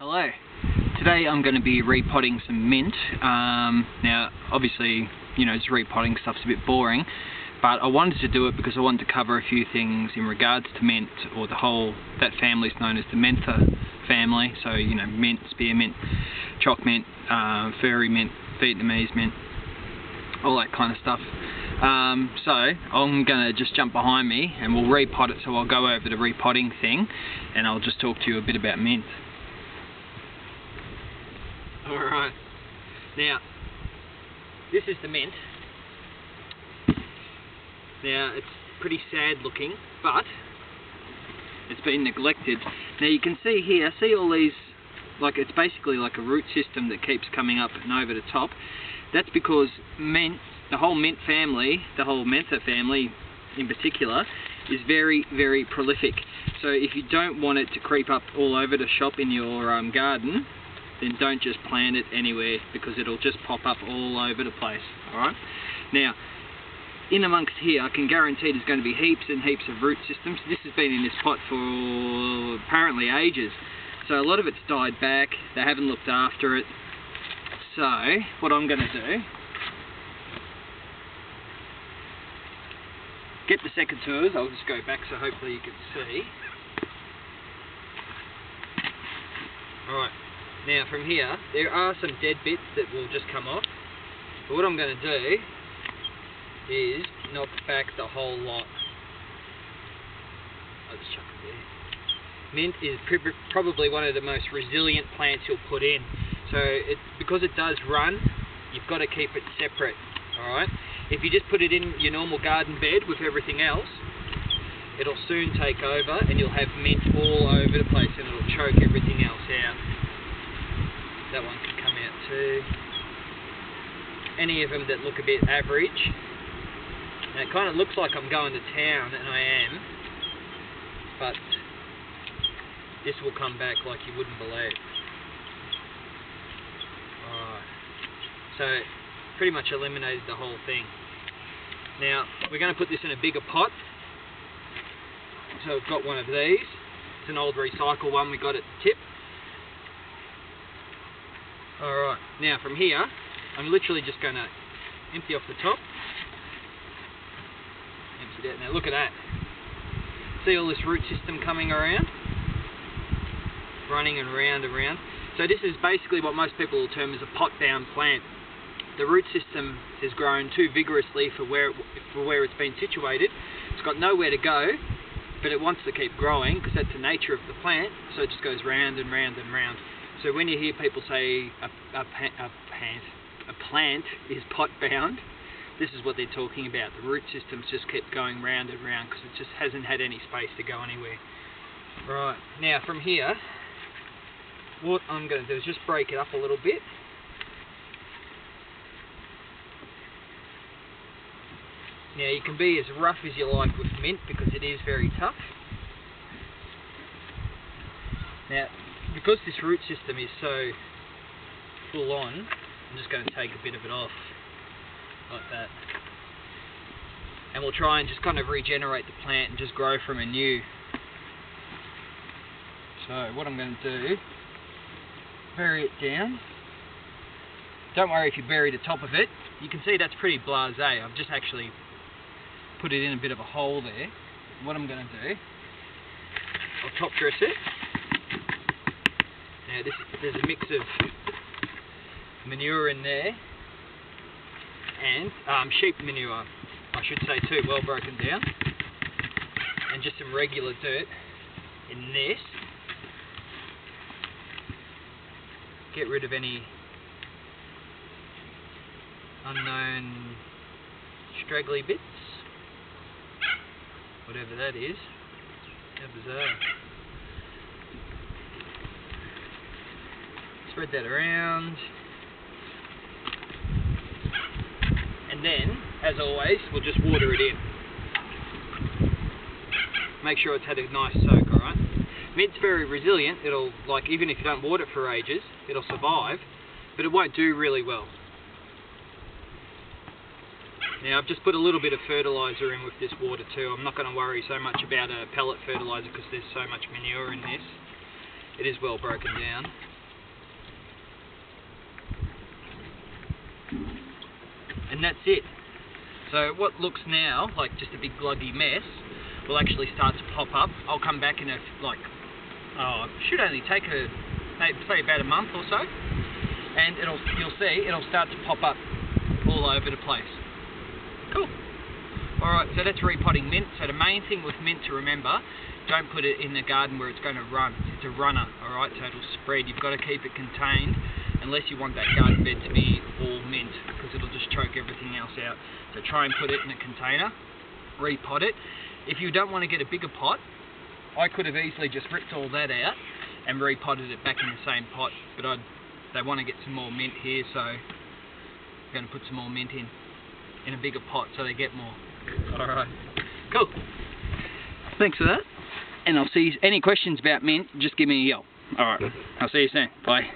Hello. Today I'm going to be repotting some mint. Now obviously, just repotting stuff's a bit boring, but I wanted to do it because I wanted to cover a few things in regards to mint, or that family is known as the mentha family. So mint, spearmint, choc mint, fairy mint, Vietnamese mint, all that kind of stuff. So I'm going to just jump behind me and we'll repot it. So I'll go over the repotting thing and I'll just talk to you a bit about mint. Alright, now this is the mint. Now it's pretty sad looking, but it's been neglected. Now you can see here, see all these, it's basically like a root system that keeps coming up and over the top. That's because mint, the whole mint family, the whole mentha family in particular, is very, very prolific. So if you don't want it to creep up all over the shop in your garden, then don't just plant it anywhere, because it'll just pop up all over the place. Alright? Now, in amongst here, I can guarantee there's going to be heaps and heaps of root systems. This has been in this pot for apparently ages. So a lot of it's died back, they haven't looked after it. So, what I'm going to do, get the secateurs, I'll just go back so hopefully you can see. Alright. Now from here, there are some dead bits that will just come off, but what I'm going to do is knock back the whole lot. I'll just chuck it there. Mint is probably one of the most resilient plants you'll put in, so because it does run, you've got to keep it separate. Alright? If you just put it in your normal garden bed with everything else, it'll soon take over and you'll have mint all over the place and it'll choke everything else out. That one can come out too. Any of them that look a bit average. Now it kind of looks like I'm going to town, and I am, but this will come back like you wouldn't believe. Alright, so pretty much eliminated the whole thing. Now we're going to put this in a bigger pot. So I've got one of these. It's an old recycle one we got at the tip. Alright, now from here, I'm literally just going to empty off the top. Empty that. Now look at that. See all this root system coming around? Running and round and round. So this is basically what most people will term as a pot-bound plant. The root system has grown too vigorously for where it's been situated. It's got nowhere to go, but it wants to keep growing because that's the nature of the plant, so it just goes round and round and round. So when you hear people say a plant is pot-bound, this is what they're talking about. The root systems just kept going round and round because it just hasn't had any space to go anywhere. Right, now from here, what I'm going to do is just break it up a little bit. Now you can be as rough as you like with mint because it is very tough. Now, because this root system is so full on, I'm just going to take a bit of it off, like that. And we'll try and just kind of regenerate the plant and just grow from anew. So what I'm going to do, bury it down. Don't worry if you bury the top of it. You can see that's pretty blasé. I've just actually put it in a bit of a hole there. What I'm going to do, I'll top dress it. Now there's a mix of manure in there, and sheep manure, I should say too, well broken down, and just some regular dirt in this. Get rid of any unknown straggly bits, whatever that is. How bizarre. Spread that around, and then, as always, we'll just water it in. Make sure it's had a nice soak, alright? Mint's very resilient. It'll, even if you don't water it for ages, it'll survive, but it won't do really well. Now I've just put a little bit of fertiliser in with this water too. I'm not going to worry so much about a pellet fertiliser because there's so much manure in this. It is well broken down. And that's it. So what looks now like just a big gluggy mess will actually start to pop up. I'll come back in a, should only take maybe say about a month or so, and you'll see it'll start to pop up all over the place. Cool. Alright, so that's repotting mint. So the main thing with mint to remember, don't put it in the garden where it's going to run. It's a runner, alright, so it'll spread. You've got to keep it contained unless you want that garden bed to be all mint, because it'll just choke everything else out. So try and put it in a container, repot it. If you don't want to get a bigger pot, I could have easily just ripped all that out and repotted it back in the same pot, but they want to get some more mint here, so I'm going to put some more mint in a bigger pot so they get more. Alright, cool. Thanks for that. And I'll see you. Any questions about mint, just give me a yell. Alright, I'll see you soon. Bye.